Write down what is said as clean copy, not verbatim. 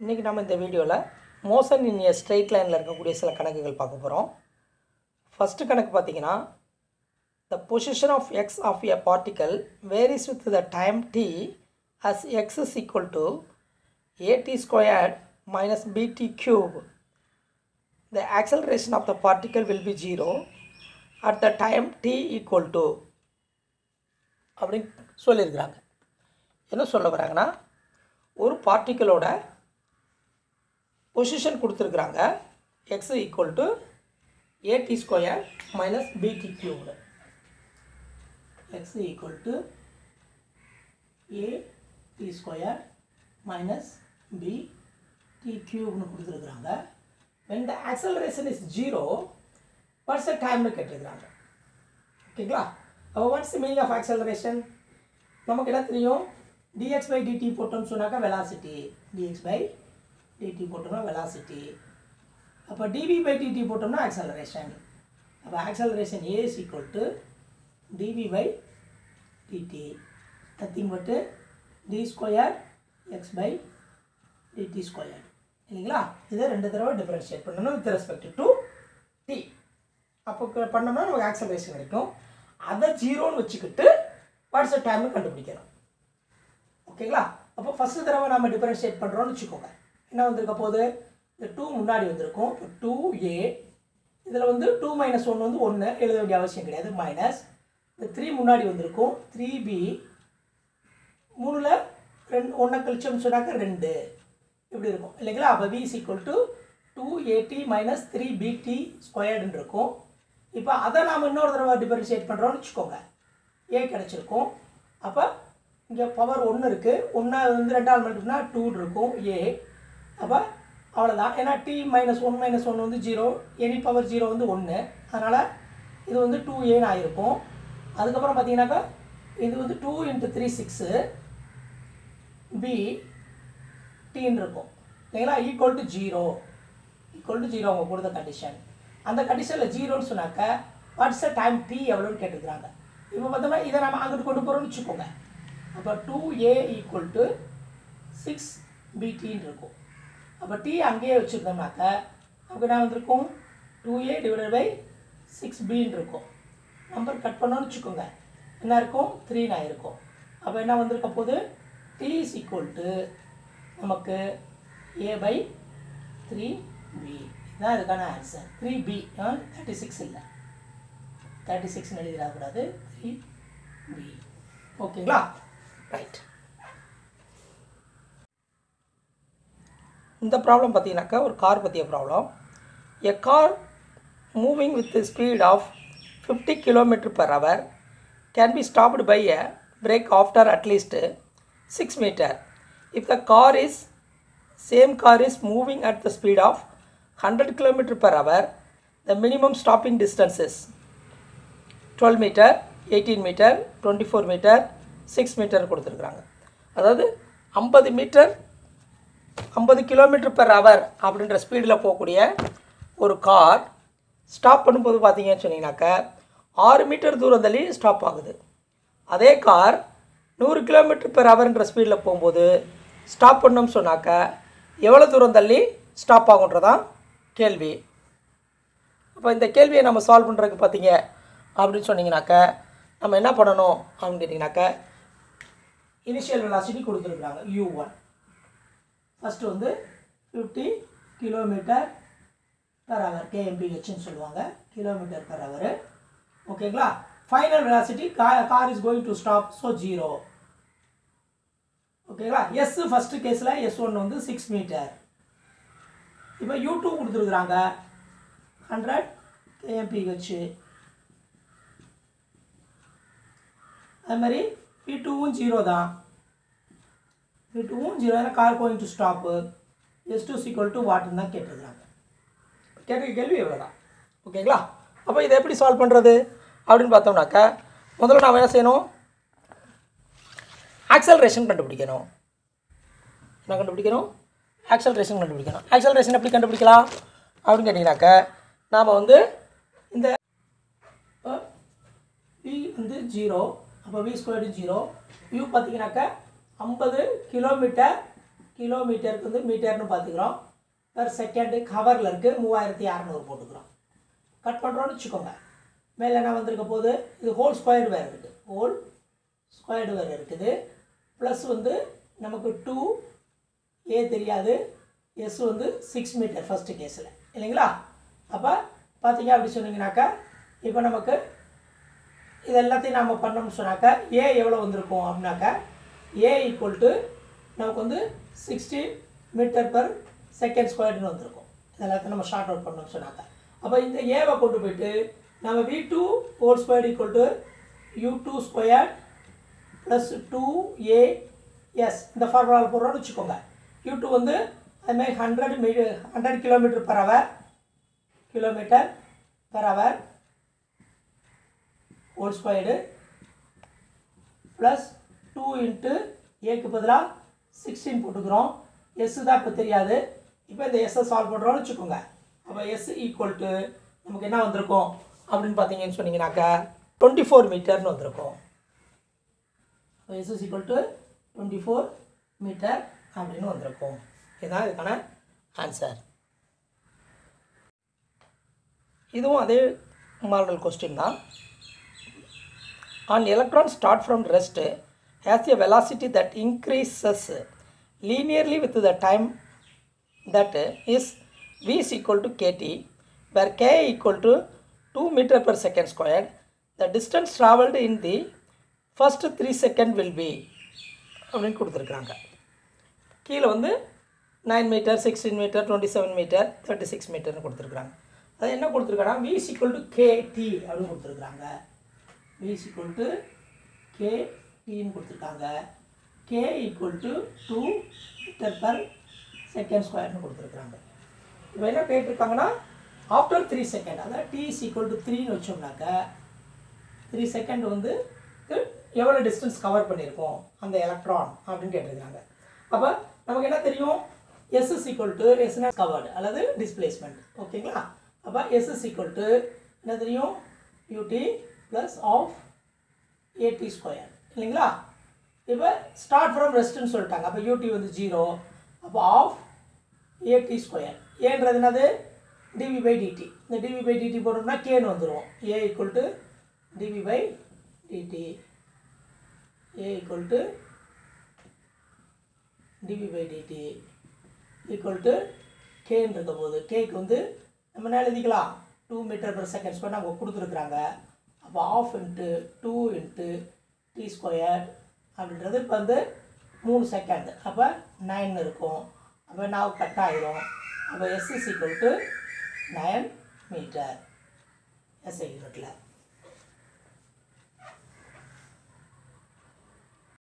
இன்றைக்கி நம்ம இந்த வீடியோவில் மோஷன் இன் எ ஸ்ட்ரெயிட் லைனில் இருக்கக்கூடிய சில கணக்குகள் பார்க்க போகிறோம். ஃபஸ்ட்டு கணக்கு பார்த்திங்கன்னா, the position of x of a particle varies with the time t as x is equal to at squared minus bt cube. The acceleration of the particle will be 0 at the time t equal to அப்படின்னு சொல்லியிருக்கிறாங்க. என்ன சொல்ல வராங்கன்னா, ஒரு பார்ட்டிக்கலோட position கொடுத்துருக்குறாங்க. X equal to AT square minus BT cubed. X equal to AT square minus BT கியூப்னு கொடுத்துருக்குறாங்க. when the acceleration is 0 what's the time கேட்டிருக்கிறாங்க. ஓகேங்களா? அப்போ what's the meaning of acceleration? நமக்கு என்ன தெரியும்? dx by dt போட்டோம்னு சொன்னாக்கா velocity. dx by dt போட்டோம்னா velocity. அப்போ dv by dt போட்டோம்னா acceleration. அப்போ acceleration a is equal to dv by dt. nothing but d square x by dt square. இல்லைங்களா? இதை ரெண்டு தடவை டிஃபரன்ஷியேட் பண்ணணும் வித் ரெஸ்பெக்ட் டு t. அப்போ பண்ணோம்னா நமக்கு ஆக்சலரேஷன் கிடைக்கும். அதை ஜீரோன்னு வச்சுக்கிட்டு வாட்ஸ் டைம்னு கண்டுபிடிக்கணும். ஓகேங்களா? அப்போ ஃபஸ்ட்டு தடவை நம்ம டிஃபரன்ஷியேட் பண்ணுறோன்னு வச்சுக்கோங்க. என்ன வந்திருக்க போது? இந்த 2 முன்னாடி வந்திருக்கும். இப்போ 2a இதில் வந்து 2 - 1 வந்து 1 எழுத வேண்டிய அவசியம் கிடையாது. மைனஸ் இந்த 3 முன்னாடி வந்திருக்கும். 3b 3ல் 2 1 கழிச்சோம்னு சொன்னாக்க 2 இப்படி இருக்கும் இல்லைங்களா? அப்போ v is equal to 2at minus 3bt ஸ்கொயர்டுன்னு இருக்கும். இப்போ அதை நாம் இன்னொரு தடவை டிஃபரன்ஷியேட் பண்ணுறோன்னு வச்சுக்கோங்க. a கிடச்சிருக்கும். அப்போ இங்கே பவர் 1 இருக்குது. 1 வந்து 2ஆல் மல்டிப்னா 2 இருக்கும் a. அப்போ அவ்வளோதான். ஏன்னா t - 1 - 1 வந்து 0, எனி பவர் 0 வந்து 1. அதனால் இது வந்து 2aன்னு ஆகிருக்கும். அதுக்கப்புறம் பார்த்தீங்கன்னாக்கா இது வந்து 2 × 3 6 b டீன்னு இருக்கும் இல்லைங்களா? ஈக்குவல் டு 0 அவங்க கொடுத்த கண்டிஷன். அந்த கண்டிஷனில் 0ன்னு சொன்னாக்க வாட்ஸ் டைம் t எவ்வளோன்னு கேட்டுக்கிறாங்க. இப்போ பார்த்தோம்னா இதை நம்ம அங்கிட்டு கொண்டு போகிறோம்னு வச்சுக்கோங்க. அப்போ 2a ஈக்குவல் டு 6bt இருக்கும். அப்போ t அங்கேயே வச்சுருந்தோம்னாக்க நமக்கு என்ன வந்திருக்கும்? 2a / 6bன்னு இருக்கும். நம்பர் கட் பண்ணோன்னு வச்சுக்கோங்க. என்ன இருக்கும்? 3 இருக்கும். அப்போ என்ன வந்திருக்க போது? t இஸ் ஈக்குவல் டு நமக்கு a/3b. இதுதான் இதுக்கான ஆன்சர். 3b 36 இல்லை, 36 எழுதிடக்கூடாது, 3b. ஓகேங்களா? ரைட். இந்த ப்ராப்ளம் பார்த்தீங்கன்னாக்கா ஒரு கார் பற்றிய problem. A car moving with speed of 50 km/h can be stopped by a brake after at least 6 meters. If the same car is moving at the speed of 100 km/h, the minimum stopping distance is 12 meter, 18 meter, 24 meter, 6 meter கொடுத்துருக்குறாங்க. அதாவது 50 metre 50 km/h அப்படின்ற ஸ்பீடில் போகக்கூடிய ஒரு car stop பண்ணும்போது பார்த்தீங்கன்னு சொன்னீங்கன்னாக்கா 6 metre தூரம் தள்ளி ஸ்டாப் ஆகுது. அதே கார் 100 km/hன்ற ஸ்பீடில் போகும்போது ஸ்டாப் பண்ணோம்னு சொன்னாக்கா எவ்வளோ தூரம் தள்ளி ஸ்டாப் ஆகுன்றதான் கேள்வி. அப்போ இந்த கேள்வியை நம்ம சால்வ் பண்ணுறதுக்கு பார்த்தீங்க அப்படின்னு சொன்னீங்கன்னாக்கா நம்ம என்ன பண்ணணும் அப்படின்னு கேட்டிங்கனாக்கா, இனிஷியல் வெலாசிட்டி கொடுத்துருக்குறாங்க u1. ஃபஸ்ட்டு வந்து 50 km/h kmphன்னு சொல்லுவாங்க, km/h. ஓகேங்களா? Final velocity car is going to stop, so 0. ஓகேங்களா? எஸ் ஃபஸ்ட்டு கேஸில் S1 வந்து 6 மீட்டர். இப்போ u2 கொடுத்துருக்குறாங்க 100 kmph. அது மாதிரி p2வும் 0 தான். p2வும் 0, car going to stop. S2 = வாட்னு தான் கேட்டிருக்கிறாங்க. கேட்ட கேள்வி எவ்வளோ தான். ஓகேங்களா? அப்போ இதை எப்படி சால்வ் பண்ணுறது அப்படின்னு பார்த்தோம்னாக்கா முதல்ல நாம் என்ன செய்யணும்? ஆக்சலரேஷன் கண்டுபிடிக்கணும். என்ன கண்டுபிடிக்கணும்? ஆக்சலரேஷன் கண்டுபிடிக்கணும். ஆக்சலரேஷன் எப்படி கண்டுபிடிக்கலாம் அப்படின்னு கேட்டிங்கனாக்கா நாம் வந்து இந்த v வந்து 0, அப்போ v² 0, u பார்த்தீங்கன்னாக்கா 50 km/h கிலோமீட்டருக்கு வந்து மீட்டர்னு பார்த்துக்கிறோம். பெர் செகண்டு கவரில் இருக்குது 3600 போட்டுக்கிறோம். கட் பண்ணுறோன்னு வச்சுக்கோங்க. மேலே என்ன வந்திருக்க போது இது ஹோல் ஸ்கொயர்டு வேறு இருக்குது, ஹோல் ஸ்கொயர்டு வேறு இருக்குது. ப்ளஸ் வந்து நமக்கு 2a தெரியாது, எஸ் வந்து 6 மீட்டர் ஃபஸ்ட்டு கேஸில் இல்லைங்களா. அப்போ பார்த்தீங்க அப்படி சொன்னீங்கன்னாக்கா இப்போ நமக்கு இது எல்லாத்தையும் நம்ம பண்ணோம்னு சொன்னாக்கா ஏ எவ்வளோ வந்திருக்கும் அப்படின்னாக்கா ஏ ஈக்குவல் டு நமக்கு வந்து 16 மீட்டர் பர் செகண்ட் ஸ்கொயர்டுன்னு வந்திருக்கும். இதெல்லாத்தையும் நம்ம ஷார்ட் அவுட் பண்ணோம்னு சொன்னாக்கா அப்போ இந்த ஏவை கொண்டு போயிட்டு நம்ம v2 whole square equal to u2 square plus 2as இந்த ஃபார்முலாவில் போடுறோன்னு வச்சுக்கோங்க. u2 வந்து அதுமாதிரி 100 kilometre per hour whole squared plus 2 into ஏக்கு பதிலாக 16 போட்டுக்கிறோம். எஸ் தான் இப்போ தெரியாது. இப்போ இந்த எஸ்ஸை சால்வ் பண்ணுறோன்னு வச்சுக்கோங்க. அப்போ எஸ் ஈக்குவல் டு நமக்கு என்ன வந்திருக்கும் அப்படின்னு பார்த்தீங்கன்னு சொன்னீங்கன்னாக்கா 24 மீட்டர்னு வந்திருக்கும். இப்போ S is equal to 24 metre அப்படின்னு வந்திருக்கும். இதுதான் இதுக்கான ஆன்சர். இதுவும் அதே மாடல் கொஸ்டின் தான். An electron start from rest has a velocity that increases linearly with the time, that is v is equal to kt, where k equal to 2 meter per second squared. The distance travelled in the first 3 seconds will be அப்படின்னு கொடுத்துருக்குறாங்க. கீழே வந்து 9 metre, 16 metre, 27 metre, 36 மீட்டர்னு கொடுத்துருக்குறாங்க. அது என்ன கொடுத்துருக்காங்கன்னா v is equal to kt அப்படின்னு கொடுத்துருக்குறாங்க. v is equal to kt ன்னு கொடுத்துருக்காங்க. k equal to 2 meter per second squareனு கொடுத்துருக்குறாங்க. இப்போ என்ன கேட்டிருக்காங்கன்னா ஆஃப்டர் 3 செகண்ட், அதாவது t is equal to 3ன்னு வச்சோம்னாக்க 3 second வந்து எவ்வளோ டிஸ்டன்ஸ் கவர் பண்ணியிருக்கோம் அந்த எலக்ட்ரான் அப்படின்னு கேட்டிருக்காங்க. அப்போ நமக்கு என்ன தெரியும், s is equal to s covered அல்லது டிஸ்பிளேஸ்மெண்ட். ஓகேங்களா. அப்போ s is equal to என்ன தெரியும், ut plus half at square இல்லைங்களா. இப்போ ஸ்டார்ட் ஃப்ரம் ரெஸ்ட்னு சொல்லிட்டாங்க. அப்போ ut வந்து 0. அப்போ ஆஃப் at ஸ்கொயர், ஏன்றது என்னது dv by dt. இந்த dv by dt போட்டோம்னா கேன்னு வந்துடும். a equal to dv by dt, a equal to dv by dt equal to kன்னு இருக்க போது கேக்கு வந்து நம்ம என்ன எழுதிக்கலாம் 2 மீட்டர் per செகண்ட் ஸ்கொயர் நம்ம கொடுத்துருக்குறாங்க. அப்போ half into 2 into T square அப்படின்றது இப்போ வந்து 3 செகண்ட், அப்போ 9 இருக்கும். அப்போ நான் கட் ஆகிரும். அப்போ s is equal to 9 metre SI யூனிட்டில்.